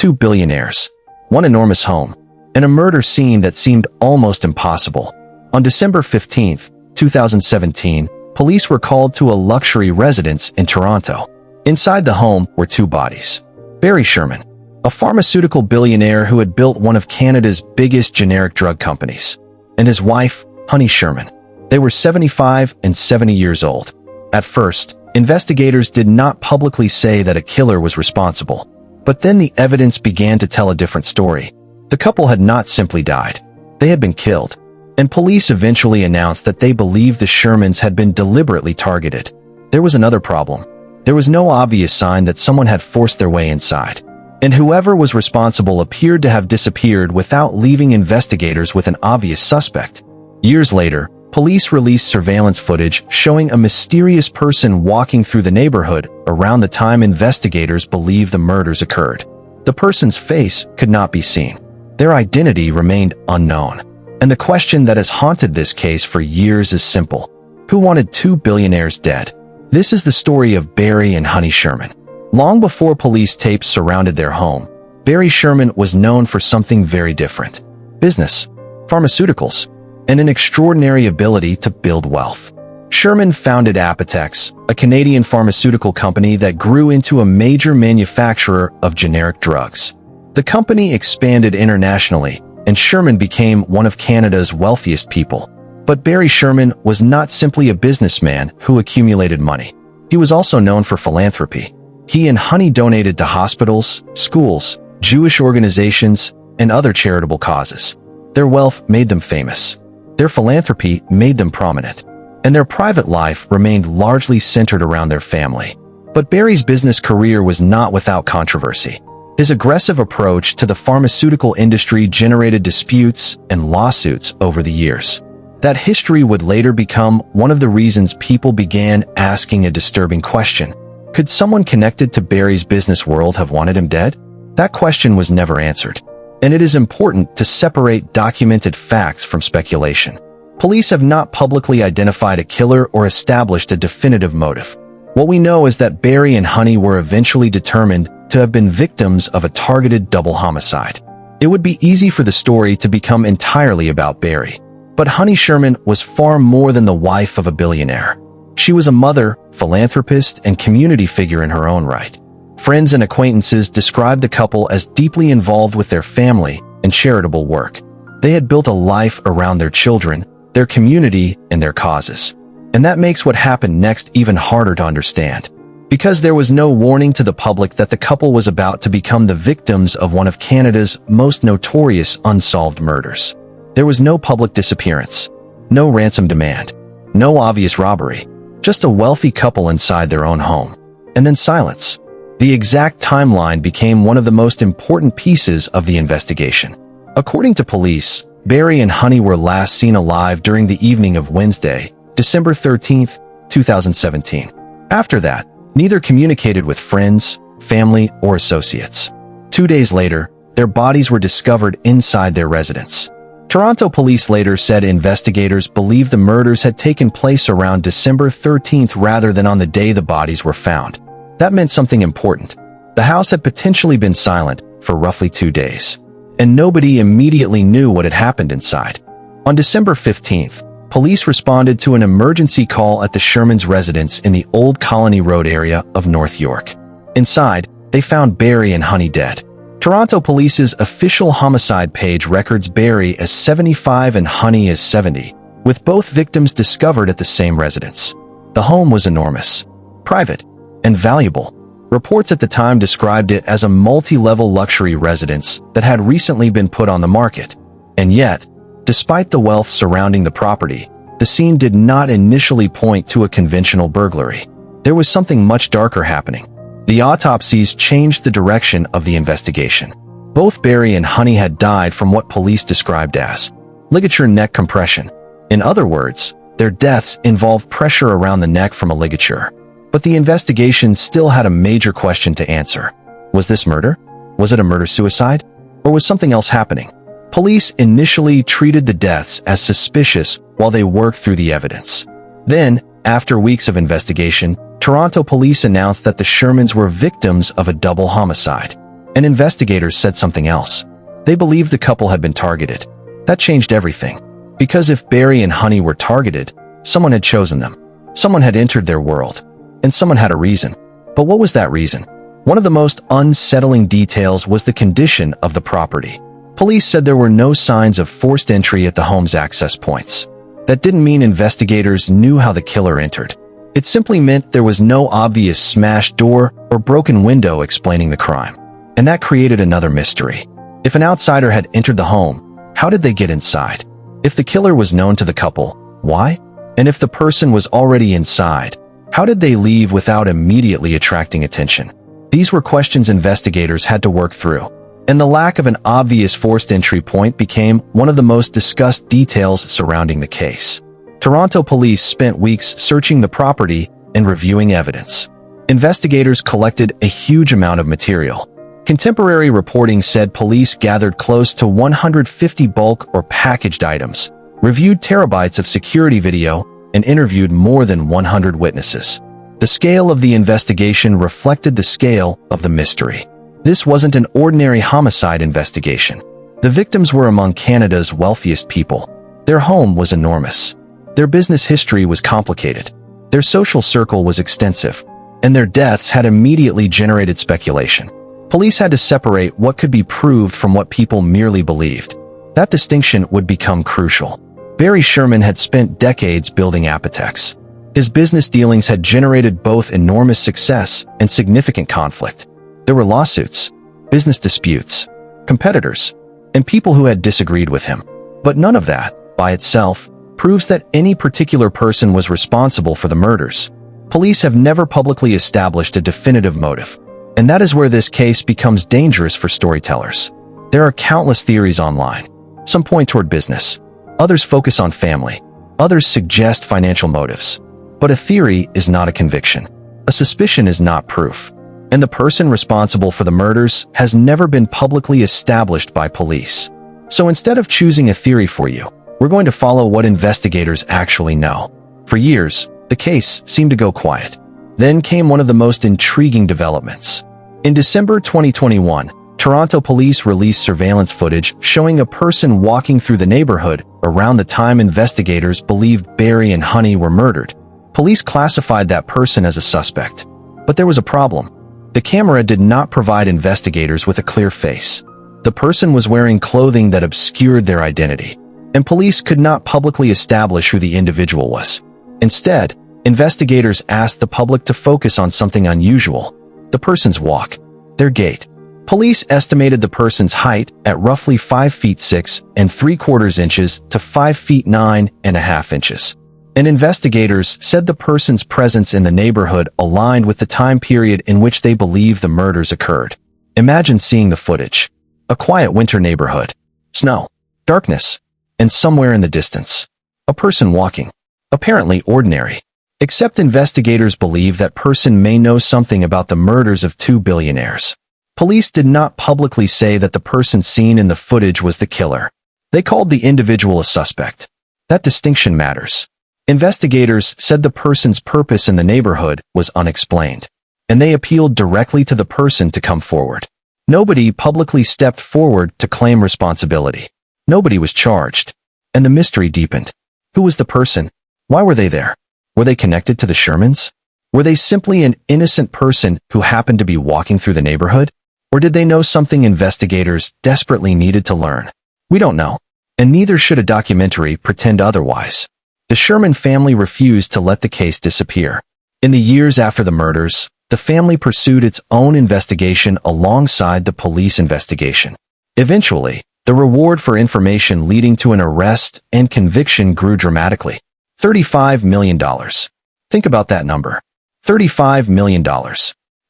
two billionaires, one enormous home, and a murder scene that seemed almost impossible. On December 15, 2017, police were called to a luxury residence in Toronto. Inside the home were two bodies. Barry Sherman, a pharmaceutical billionaire who had built one of Canada's biggest generic drug companies, and his wife, Honey Sherman. They were 75 and 70 years old. At first, investigators did not publicly say that a killer was responsible. But then the evidence began to tell a different story. The couple had not simply died. They had been killed. And police eventually announced that they believed the Shermans had been deliberately targeted. There was another problem. There was no obvious sign that someone had forced their way inside. And whoever was responsible appeared to have disappeared without leaving investigators with an obvious suspect. Years later, police released surveillance footage showing a mysterious person walking through the neighborhood around the time investigators believed the murders occurred. The person's face could not be seen. Their identity remained unknown. And the question that has haunted this case for years is simple. Who wanted two billionaires dead? This is the story of Barry and Honey Sherman. Long before police tapes surrounded their home, Barry Sherman was known for something very different: business, pharmaceuticals, and an extraordinary ability to build wealth. Sherman founded Apotex, a Canadian pharmaceutical company that grew into a major manufacturer of generic drugs. The company expanded internationally, and Sherman became one of Canada's wealthiest people. But Barry Sherman was not simply a businessman who accumulated money. He was also known for philanthropy. He and Honey donated to hospitals, schools, Jewish organizations, and other charitable causes. Their wealth made them famous. Their philanthropy made them prominent. And their private life remained largely centered around their family. But Barry's business career was not without controversy. His aggressive approach to the pharmaceutical industry generated disputes and lawsuits over the years. That history would later become one of the reasons people began asking a disturbing question. Could someone connected to Barry's business world have wanted him dead? That question was never answered. And it is important to separate documented facts from speculation. Police have not publicly identified a killer or established a definitive motive. What we know is that Barry and Honey were eventually determined to have been victims of a targeted double homicide. It would be easy for the story to become entirely about Barry. But Honey Sherman was far more than the wife of a billionaire. She was a mother, philanthropist, and community figure in her own right. Friends and acquaintances described the couple as deeply involved with their family and charitable work. They had built a life around their children, their community, and their causes. And that makes what happened next even harder to understand. Because there was no warning to the public that the couple was about to become the victims of one of Canada's most notorious unsolved murders. There was no public disappearance, no ransom demand, no obvious robbery, just a wealthy couple inside their own home. And then silence. The exact timeline became one of the most important pieces of the investigation. According to police, Barry and Honey were last seen alive during the evening of Wednesday, December 13, 2017. After that, neither communicated with friends, family, or associates. 2 days later, their bodies were discovered inside their residence. Toronto police later said investigators believe the murders had taken place around December 13th rather than on the day the bodies were found. That meant something important. The house had potentially been silent for roughly 2 days, and nobody immediately knew what had happened inside. On December 15th, police responded to an emergency call at the Shermans' residence in the Old Colony Road area of North York. Inside, they found Barry and Honey dead. Toronto Police's official homicide page records Barry as 75 and Honey as 70, with both victims discovered at the same residence. The home was enormous, private, and valuable. Reports at the time described it as a multi-level luxury residence that had recently been put on the market. And yet, despite the wealth surrounding the property, the scene did not initially point to a conventional burglary. There was something much darker happening. The autopsies changed the direction of the investigation. Both Barry and Honey had died from what police described as ligature neck compression. In other words, their deaths involved pressure around the neck from a ligature. But the investigation still had a major question to answer. Was this murder? Was it a murder-suicide? Or was something else happening? Police initially treated the deaths as suspicious while they worked through the evidence. Then, after weeks of investigation, Toronto police announced that the Shermans were victims of a double homicide. and investigators said something else. They believed the couple had been targeted. That changed everything. Because if Barry and Honey were targeted, someone had chosen them. Someone had entered their world. And someone had a reason. But what was that reason? One of the most unsettling details was the condition of the property. Police said there were no signs of forced entry at the home's access points. That didn't mean investigators knew how the killer entered. It simply meant there was no obvious smashed door or broken window explaining the crime. And that created another mystery. If an outsider had entered the home, how did they get inside? If the killer was known to the couple, why? And if the person was already inside, how did they leave without immediately attracting attention? These were questions investigators had to work through. And the lack of an obvious forced entry point became one of the most discussed details surrounding the case. Toronto police spent weeks searching the property and reviewing evidence. Investigators collected a huge amount of material. Contemporary reporting said police gathered close to 150 bulk or packaged items, reviewed terabytes of security video, and interviewed more than 100 witnesses. The scale of the investigation reflected the scale of the mystery. This wasn't an ordinary homicide investigation. The victims were among Canada's wealthiest people. Their home was enormous. Their business history was complicated. Their social circle was extensive. And their deaths had immediately generated speculation. Police had to separate what could be proved from what people merely believed. That distinction would become crucial. Barry Sherman had spent decades building Apotex. His business dealings had generated both enormous success and significant conflict. There were lawsuits, business disputes, competitors, and people who had disagreed with him. But none of that, by itself, proves that any particular person was responsible for the murders. Police have never publicly established a definitive motive. And that is where this case becomes dangerous for storytellers. There are countless theories online. Some point toward business. Others focus on family. Others suggest financial motives. But a theory is not a conviction. A suspicion is not proof. And the person responsible for the murders has never been publicly established by police. So instead of choosing a theory for you, we're going to follow what investigators actually know. For years, the case seemed to go quiet. Then came one of the most intriguing developments. In December 2021, Toronto police released surveillance footage showing a person walking through the neighborhood around the time investigators believed Barry and Honey were murdered. Police classified that person as a suspect. But there was a problem. The camera did not provide investigators with a clear face. The person was wearing clothing that obscured their identity, and police could not publicly establish who the individual was. Instead, investigators asked the public to focus on something unusual: the person's walk, their gait. Police estimated the person's height at roughly 5 feet 6 3/4 inches to 5 feet 9.5 inches. And investigators said the person's presence in the neighborhood aligned with the time period in which they believe the murders occurred. Imagine seeing the footage. A quiet winter neighborhood. Snow. Darkness. And somewhere in the distance, a person walking. Apparently ordinary. Except investigators believe that person may know something about the murders of 2 billionaires. Police did not publicly say that the person seen in the footage was the killer. They called the individual a suspect. That distinction matters. Investigators said the person's purpose in the neighborhood was unexplained, and they appealed directly to the person to come forward. Nobody publicly stepped forward to claim responsibility. Nobody was charged, and the mystery deepened. Who was the person? Why were they there? Were they connected to the Shermans? Were they simply an innocent person who happened to be walking through the neighborhood? Or did they know something investigators desperately needed to learn? We don't know, and neither should a documentary pretend otherwise. The Sherman family refused to let the case disappear. In the years after the murders, the family pursued its own investigation alongside the police investigation. Eventually, the reward for information leading to an arrest and conviction grew dramatically. $35 million. Think about that number. $35 million.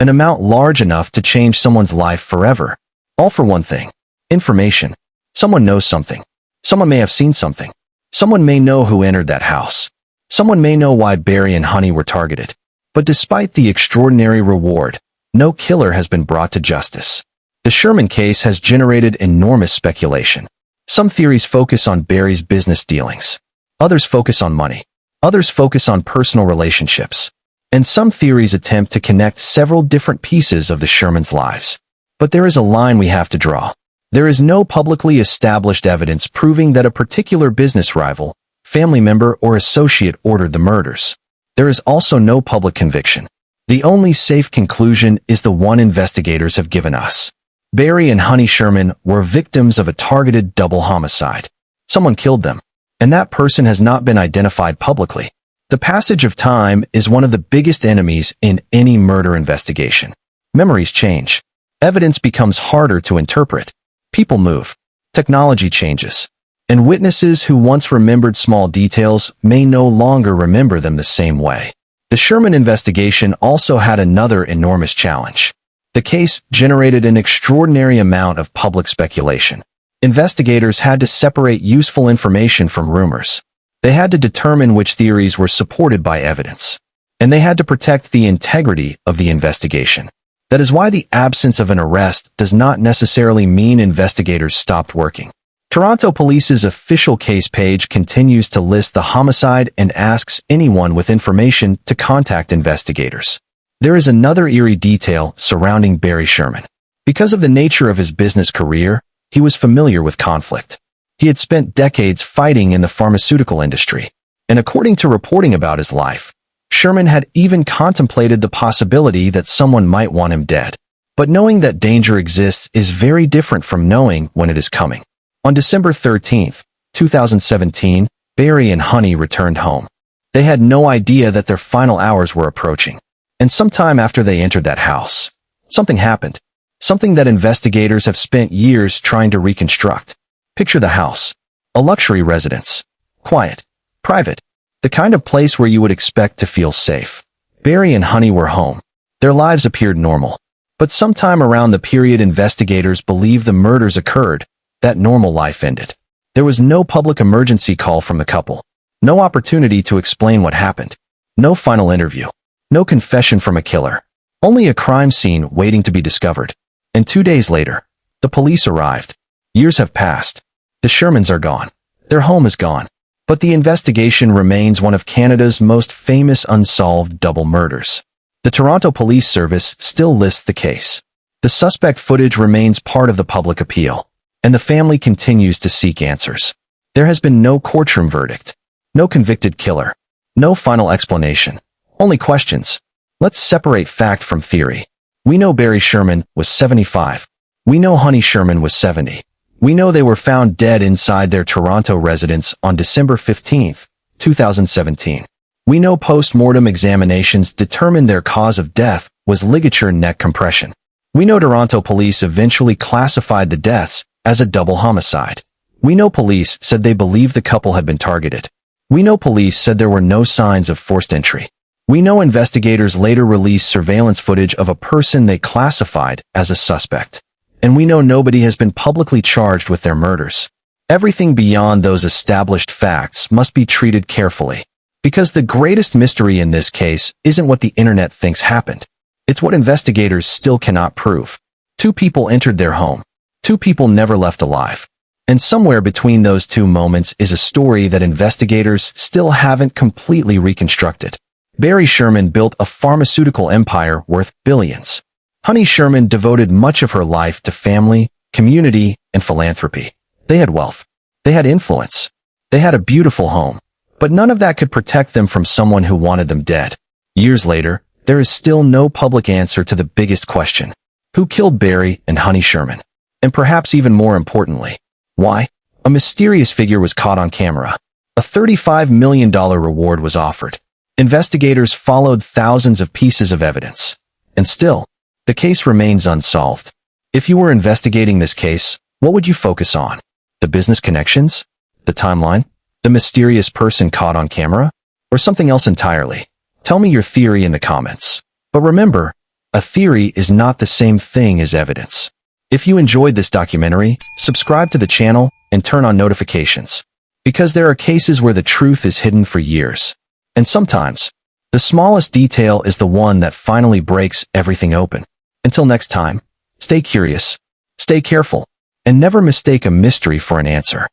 An amount large enough to change someone's life forever. All for one thing. Information. Someone knows something. Someone may have seen something. Someone may know who entered that house. Someone may know why Barry and Honey were targeted. But despite the extraordinary reward, no killer has been brought to justice. The Sherman case has generated enormous speculation. Some theories focus on Barry's business dealings. Others focus on money. Others focus on personal relationships. And some theories attempt to connect several different pieces of the Shermans' lives. But there is a line we have to draw. There is no publicly established evidence proving that a particular business rival, family member, or associate ordered the murders. There is also no public conviction. The only safe conclusion is the one investigators have given us. Barry and Honey Sherman were victims of a targeted double homicide. Someone killed them, and that person has not been identified publicly. The passage of time is one of the biggest enemies in any murder investigation. Memories change. Evidence becomes harder to interpret. People move. Technology changes. And witnesses who once remembered small details may no longer remember them the same way. The Sherman investigation also had another enormous challenge. The case generated an extraordinary amount of public speculation. Investigators had to separate useful information from rumors. They had to determine which theories were supported by evidence. And they had to protect the integrity of the investigation. That is why the absence of an arrest does not necessarily mean investigators stopped working. Toronto Police's official case page continues to list the homicide and asks anyone with information to contact investigators. There is another eerie detail surrounding Barry Sherman. Because of the nature of his business career, he was familiar with conflict. He had spent decades fighting in the pharmaceutical industry, and according to reporting about his life, Sherman had even contemplated the possibility that someone might want him dead. But knowing that danger exists is very different from knowing when it is coming. On December 13, 2017, Barry and Honey returned home. They had no idea that their final hours were approaching. And sometime after they entered that house, something happened. Something that investigators have spent years trying to reconstruct. Picture the house. A luxury residence. Quiet. Private. The kind of place where you would expect to feel safe. Barry and Honey were home. Their lives appeared normal. But sometime around the period investigators believe the murders occurred, that normal life ended. There was no public emergency call from the couple. No opportunity to explain what happened. No final interview. No confession from a killer. Only a crime scene waiting to be discovered. And 2 days later, the police arrived. Years have passed. The Shermans are gone. Their home is gone. But the investigation remains one of Canada's most famous unsolved double murders. The Toronto Police Service still lists the case. The suspect footage remains part of the public appeal, and the family continues to seek answers. There has been no courtroom verdict, no convicted killer, no final explanation, only questions. Let's separate fact from theory. We know Barry Sherman was 75. We know Honey Sherman was 70. We know they were found dead inside their Toronto residence on December 15, 2017. We know post-mortem examinations determined their cause of death was ligature neck compression. We know Toronto police eventually classified the deaths as a double homicide. We know police said they believed the couple had been targeted. We know police said there were no signs of forced entry. We know investigators later released surveillance footage of a person they classified as a suspect. And we know nobody has been publicly charged with their murders. Everything beyond those established facts must be treated carefully. Because the greatest mystery in this case isn't what the internet thinks happened. It's what investigators still cannot prove. 2 people entered their home. 2 people never left alive. And somewhere between those 2 moments is a story that investigators still haven't completely reconstructed. Barry Sherman built a pharmaceutical empire worth billions. Honey Sherman devoted much of her life to family, community, and philanthropy. They had wealth. They had influence. They had a beautiful home. But none of that could protect them from someone who wanted them dead. Years later, there is still no public answer to the biggest question. Who killed Barry and Honey Sherman? And perhaps even more importantly, why? A mysterious figure was caught on camera. A $35 million reward was offered. Investigators followed thousands of pieces of evidence. And still, the case remains unsolved. If you were investigating this case, what would you focus on? The business connections? The timeline? The mysterious person caught on camera? Or something else entirely? Tell me your theory in the comments. But remember, a theory is not the same thing as evidence. If you enjoyed this documentary, subscribe to the channel and turn on notifications. Because there are cases where the truth is hidden for years. And sometimes, the smallest detail is the one that finally breaks everything open. Until next time, stay curious, stay careful, and never mistake a mystery for an answer.